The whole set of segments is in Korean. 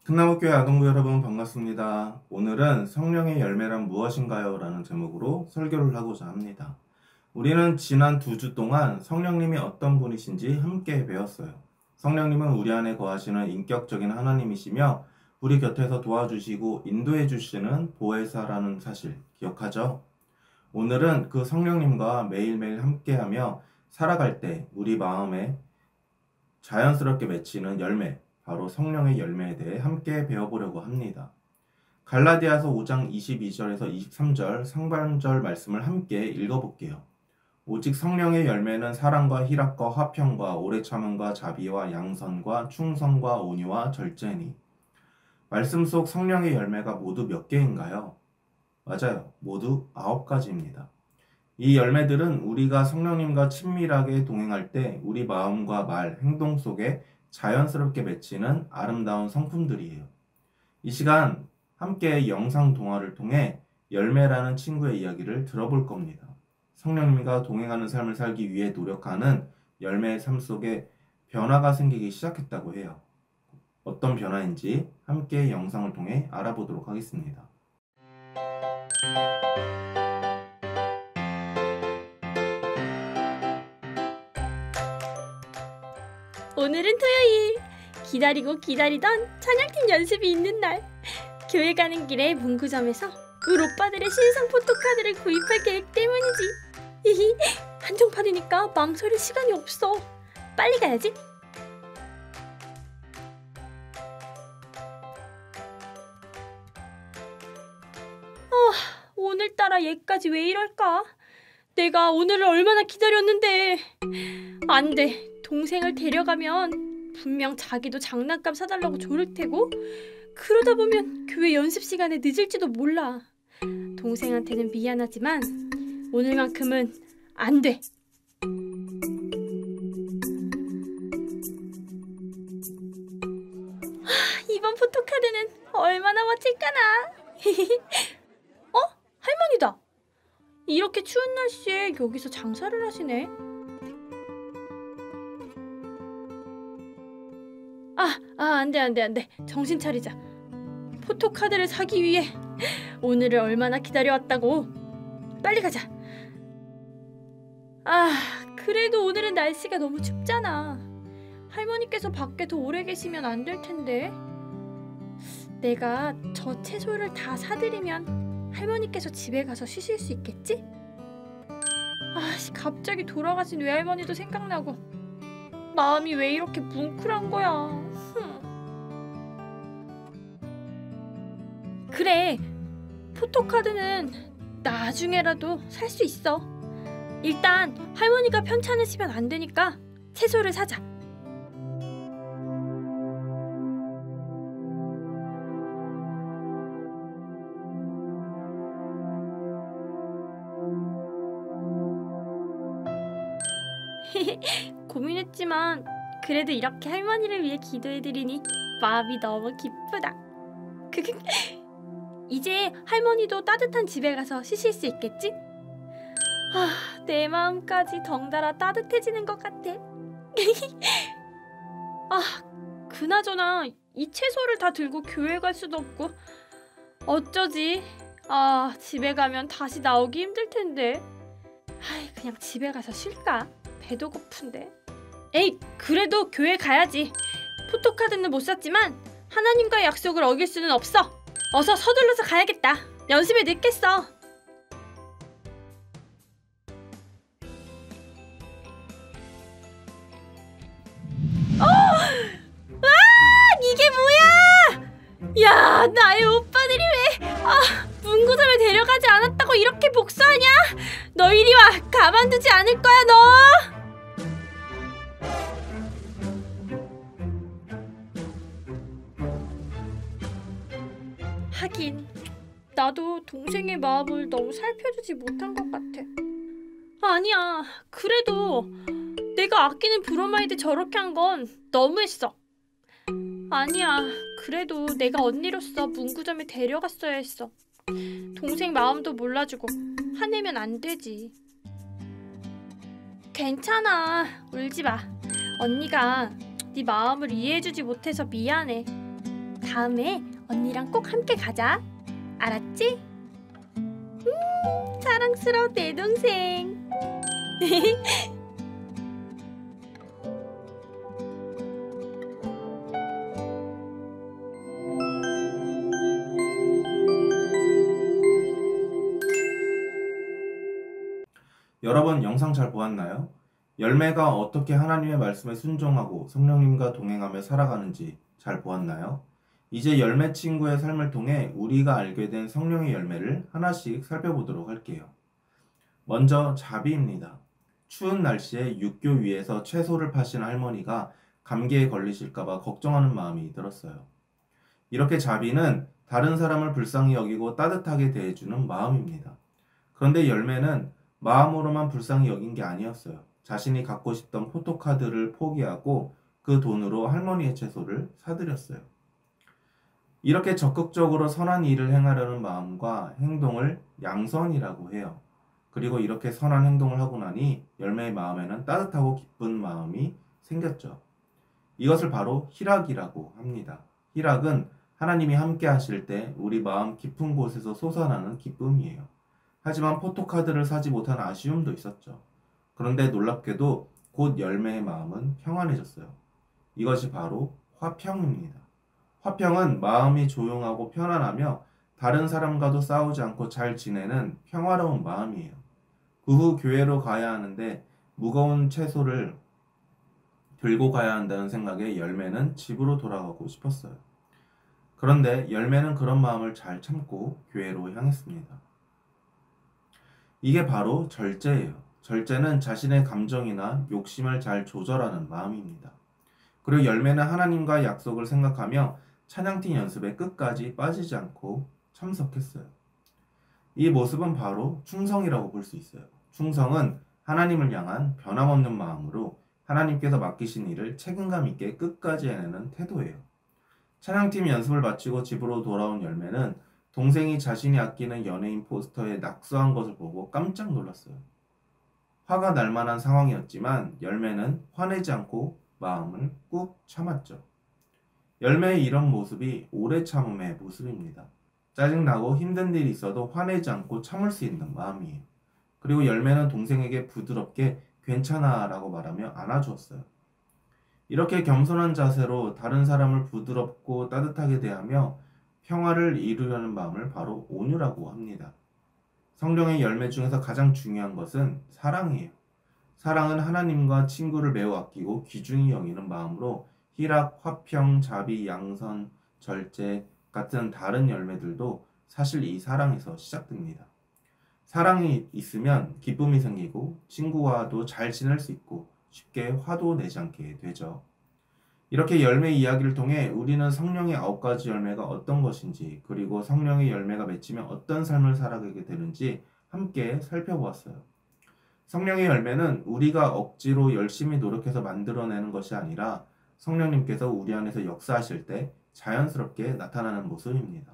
큰나무교회 아동부 여러분 반갑습니다. 오늘은 성령의 열매란 무엇인가요? 라는 제목으로 설교를 하고자 합니다. 우리는 지난 2주 동안 성령님이 어떤 분이신지 함께 배웠어요. 성령님은 우리 안에 거하시는 인격적인 하나님이시며 우리 곁에서 도와주시고 인도해 주시는 보혜사라는 사실 기억하죠? 오늘은 그 성령님과 매일매일 함께하며 살아갈 때 우리 마음에 자연스럽게 맺히는 열매, 바로 성령의 열매에 대해 함께 배워보려고 합니다. 갈라디아서 5장 22절에서 23절 상반절 말씀을 함께 읽어볼게요. 오직 성령의 열매는 사랑과 희락과 화평과 오래 참음과 자비와 양선과 충성과 온유와 절제니. 말씀 속 성령의 열매가 모두 몇 개인가요? 맞아요. 모두 9가지입니다. 이 열매들은 우리가 성령님과 친밀하게 동행할 때 우리 마음과 말, 행동 속에 자연스럽게 맺히는 아름다운 성품들이에요. 이 시간 함께 영상 동화를 통해 열매라는 친구의 이야기를 들어볼 겁니다. 성령님과 동행하는 삶을 살기 위해 노력하는 열매의 삶 속에 변화가 생기기 시작했다고 해요. 어떤 변화인지 함께 영상을 통해 알아보도록 하겠습니다. 오늘은 토요일. 기다리고 기다리던 찬양팀 연습이 있는 날. 교회 가는 길에 문구점에서 울 오빠들의 신상 포토카드를 구입할 계획 때문이지. 히히, 한정판이니까 망설일 시간이 없어. 빨리 가야지. 오늘따라 얘까지 왜 이럴까? 내가 오늘을 얼마나 기다렸는데. 안 돼. 동생을 데려가면 분명 자기도 장난감 사달라고 조를 테고, 그러다 보면 교회 연습 시간에 늦을지도 몰라. 동생한테는 미안하지만 오늘만큼은 안 돼. 이번 포토카드는 얼마나 멋질까나. 할머니다. 이렇게 추운 날씨에 여기서 장사를 하시네. 안 돼. 정신 차리자. 포토카드를 사기 위해 오늘을 얼마나 기다려왔다고. 빨리 가자. 그래도 오늘은 날씨가 너무 춥잖아. 할머니께서 밖에 더 오래 계시면 안 될 텐데. 내가 저 채소를 다 사드리면 할머니께서 집에 가서 쉬실 수 있겠지? 갑자기 돌아가신 외할머니도 생각나고 마음이 왜 이렇게 뭉클한 거야. 그래, 포토카드는 나중에라도 살 수 있어. 일단 할머니가 편찮으시면 안 되니까 채소를 사자. 고민했지만 그래도 이렇게 할머니를 위해 기도해드리니 마음이 너무 기쁘다. 이제 할머니도 따뜻한 집에 가서 쉬실 수 있겠지? 내 마음까지 덩달아 따뜻해지는 것 같아. 그나저나 이 채소를 다 들고 교회 갈 수도 없고 어쩌지? 집에 가면 다시 나오기 힘들 텐데. 그냥 집에 가서 쉴까? 배도 고픈데. 에이, 그래도 교회 가야지. 포토카드는 못 샀지만 하나님과의 약속을 어길 수는 없어. 어서 서둘러서 가야겠다. 연습에 늦겠어. 이게 뭐야? 야, 나의 오빠들이 왜 문구점에 데려가지 않았다고 이렇게 복수하냐? 너 이리 와. 가만두지 않을 거야, 너. 하긴 나도 동생의 마음을 너무 살펴주지 못한 것 같아. 아니야, 그래도 내가 아끼는 브로마이드 저렇게 한 건 너무했어. 아니야, 그래도 내가 언니로서 문구점에 데려갔어야 했어. 동생 마음도 몰라주고 화내면 안 되지. 괜찮아, 울지 마. 언니가 네 마음을 이해해주지 못해서 미안해. 다음에 언니랑 꼭 함께 가자. 알았지? 사랑스러운 내 동생. 여러분 영상 잘 보았나요? 열매가 어떻게 하나님의 말씀에 순종하고 성령님과 동행하며 살아가는지 잘 보았나요? 이제 열매 친구의 삶을 통해 우리가 알게 된 성령의 열매를 하나씩 살펴보도록 할게요. 먼저 자비입니다. 추운 날씨에 육교 위에서 채소를 파시는 할머니가 감기에 걸리실까봐 걱정하는 마음이 들었어요. 이렇게 자비는 다른 사람을 불쌍히 여기고 따뜻하게 대해주는 마음입니다. 그런데 열매는 마음으로만 불쌍히 여긴 게 아니었어요. 자신이 갖고 싶던 포토카드를 포기하고 그 돈으로 할머니의 채소를 사드렸어요. 이렇게 적극적으로 선한 일을 행하려는 마음과 행동을 양선이라고 해요. 그리고 이렇게 선한 행동을 하고 나니 열매의 마음에는 따뜻하고 기쁜 마음이 생겼죠. 이것을 바로 희락이라고 합니다. 희락은 하나님이 함께 하실 때 우리 마음 깊은 곳에서 솟아나는 기쁨이에요. 하지만 포토카드를 사지 못한 아쉬움도 있었죠. 그런데 놀랍게도 곧 열매의 마음은 평안해졌어요. 이것이 바로 화평입니다. 화평은 마음이 조용하고 편안하며 다른 사람과도 싸우지 않고 잘 지내는 평화로운 마음이에요. 그 후 교회로 가야 하는데 무거운 채소를 들고 가야 한다는 생각에 열매는 집으로 돌아가고 싶었어요. 그런데 열매는 그런 마음을 잘 참고 교회로 향했습니다. 이게 바로 절제예요. 절제는 자신의 감정이나 욕심을 잘 조절하는 마음입니다. 그리고 열매는 하나님과 약속을 생각하며 찬양팀 연습에 끝까지 빠지지 않고 참석했어요. 이 모습은 바로 충성이라고 볼 수 있어요. 충성은 하나님을 향한 변함없는 마음으로 하나님께서 맡기신 일을 책임감 있게 끝까지 해내는 태도예요. 찬양팀 연습을 마치고 집으로 돌아온 열매는 동생이 자신이 아끼는 연예인 포스터에 낙서한 것을 보고 깜짝 놀랐어요. 화가 날 만한 상황이었지만 열매는 화내지 않고 마음을 꾹 참았죠. 열매의 이런 모습이 오래 참음의 모습입니다. 짜증나고 힘든 일이 있어도 화내지 않고 참을 수 있는 마음이에요. 그리고 열매는 동생에게 부드럽게 괜찮아 라고 말하며 안아주었어요. 이렇게 겸손한 자세로 다른 사람을 부드럽고 따뜻하게 대하며 평화를 이루려는 마음을 바로 온유라고 합니다. 성령의 열매 중에서 가장 중요한 것은 사랑이에요. 사랑은 하나님과 친구를 매우 아끼고 귀중히 여기는 마음으로 희락, 화평, 자비, 양선, 절제 같은 다른 열매들도 사실 이 사랑에서 시작됩니다. 사랑이 있으면 기쁨이 생기고 친구와도 잘 지낼 수 있고 쉽게 화도 내지 않게 되죠. 이렇게 열매 이야기를 통해 우리는 성령의 9가지 열매가 어떤 것인지 그리고 성령의 열매가 맺히면 어떤 삶을 살아가게 되는지 함께 살펴보았어요. 성령의 열매는 우리가 억지로 열심히 노력해서 만들어내는 것이 아니라 성령님께서 우리 안에서 역사하실 때 자연스럽게 나타나는 모습입니다.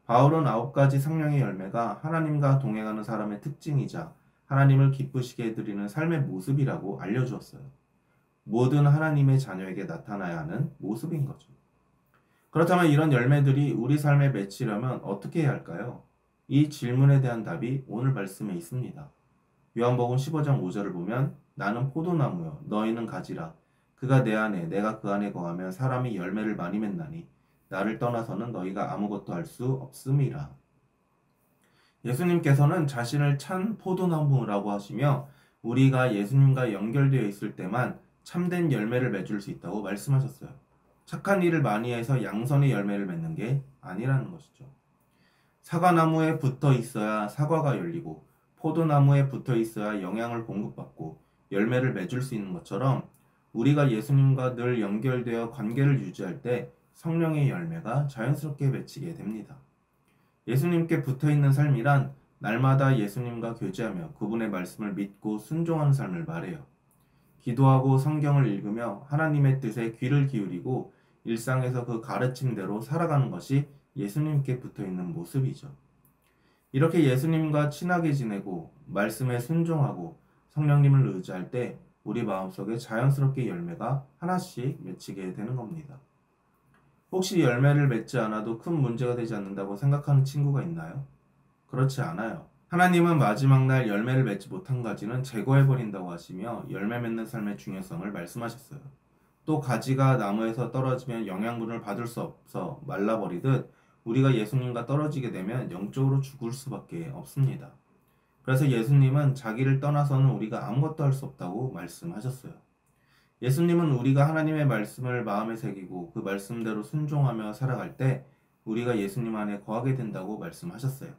바울은 9가지 성령의 열매가 하나님과 동행하는 사람의 특징이자 하나님을 기쁘시게 해드리는 삶의 모습이라고 알려주었어요. 모든 하나님의 자녀에게 나타나야 하는 모습인 거죠. 그렇다면 이런 열매들이 우리 삶에 맺히려면 어떻게 해야 할까요? 이 질문에 대한 답이 오늘 말씀에 있습니다. 요한복음 15장 5절을 보면 나는 포도나무여 너희는 가지라 그가 내 안에 내가 그 안에 거하면 사람이 열매를 많이 맺나니 나를 떠나서는 너희가 아무것도 할 수 없음이라. 예수님께서는 자신을 찬 포도나무라고 하시며 우리가 예수님과 연결되어 있을 때만 참된 열매를 맺을 수 있다고 말씀하셨어요. 착한 일을 많이 해서 양선의 열매를 맺는 게 아니라는 것이죠. 사과나무에 붙어 있어야 사과가 열리고 포도나무에 붙어 있어야 영양을 공급받고 열매를 맺을 수 있는 것처럼 우리가 예수님과 늘 연결되어 관계를 유지할 때 성령의 열매가 자연스럽게 맺히게 됩니다. 예수님께 붙어있는 삶이란 날마다 예수님과 교제하며 그분의 말씀을 믿고 순종하는 삶을 말해요. 기도하고 성경을 읽으며 하나님의 뜻에 귀를 기울이고 일상에서 그 가르침대로 살아가는 것이 예수님께 붙어있는 모습이죠. 이렇게 예수님과 친하게 지내고 말씀에 순종하고 성령님을 의지할 때 우리 마음속에 자연스럽게 열매가 하나씩 맺히게 되는 겁니다. 혹시 열매를 맺지 않아도 큰 문제가 되지 않는다고 생각하는 친구가 있나요? 그렇지 않아요. 하나님은 마지막 날 열매를 맺지 못한 가지는 제거해버린다고 하시며 열매 맺는 삶의 중요성을 말씀하셨어요. 또 가지가 나무에서 떨어지면 영양분을 받을 수 없어 말라버리듯 우리가 예수님과 떨어지게 되면 영적으로 죽을 수밖에 없습니다. 그래서 예수님은 자기를 떠나서는 우리가 아무것도 할 수 없다고 말씀하셨어요. 예수님은 우리가 하나님의 말씀을 마음에 새기고 그 말씀대로 순종하며 살아갈 때 우리가 예수님 안에 거하게 된다고 말씀하셨어요.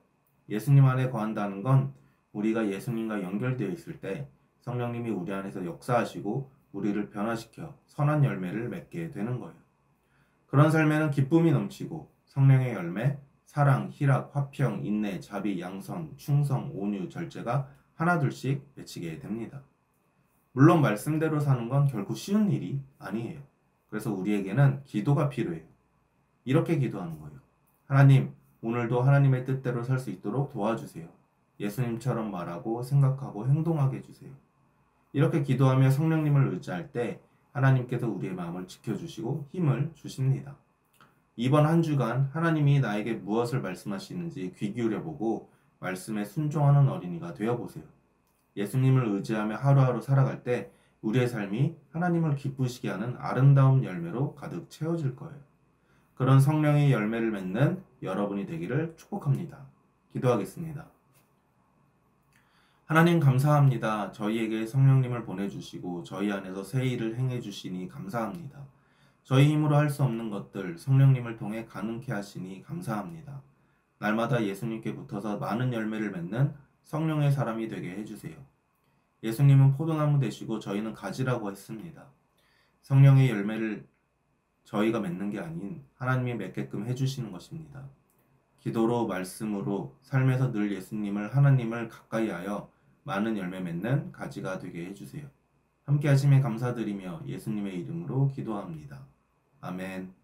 예수님 안에 거한다는 건 우리가 예수님과 연결되어 있을 때 성령님이 우리 안에서 역사하시고 우리를 변화시켜 선한 열매를 맺게 되는 거예요. 그런 삶에는 기쁨이 넘치고 성령의 열매, 사랑, 희락, 화평, 인내, 자비, 양선, 충성, 온유, 절제가 하나둘씩 맺히게 됩니다. 물론 말씀대로 사는 건 결코 쉬운 일이 아니에요. 그래서 우리에게는 기도가 필요해요. 이렇게 기도하는 거예요. 하나님, 오늘도 하나님의 뜻대로 살 수 있도록 도와주세요. 예수님처럼 말하고 생각하고 행동하게 해주세요. 이렇게 기도하며 성령님을 의지할 때 하나님께서 우리의 마음을 지켜주시고 힘을 주십니다. 이번 한 주간 하나님이 나에게 무엇을 말씀하시는지 귀 기울여보고 말씀에 순종하는 어린이가 되어보세요. 예수님을 의지하며 하루하루 살아갈 때 우리의 삶이 하나님을 기쁘시게 하는 아름다운 열매로 가득 채워질 거예요. 그런 성령의 열매를 맺는 여러분이 되기를 축복합니다. 기도하겠습니다. 하나님 감사합니다. 저희에게 성령님을 보내주시고 저희 안에서 새 일을 행해주시니 감사합니다. 저희 힘으로 할 수 없는 것들 성령님을 통해 가능케 하시니 감사합니다. 날마다 예수님께 붙어서 많은 열매를 맺는 성령의 사람이 되게 해주세요. 예수님은 포도나무 되시고 저희는 가지라고 했습니다. 성령의 열매를 저희가 맺는 게 아닌 하나님이 맺게끔 해주시는 것입니다. 기도로 말씀으로 삶에서 늘 예수님을 하나님을 가까이 하여 많은 열매 맺는 가지가 되게 해주세요. 함께 하심에 감사드리며 예수님의 이름으로 기도합니다. 아멘.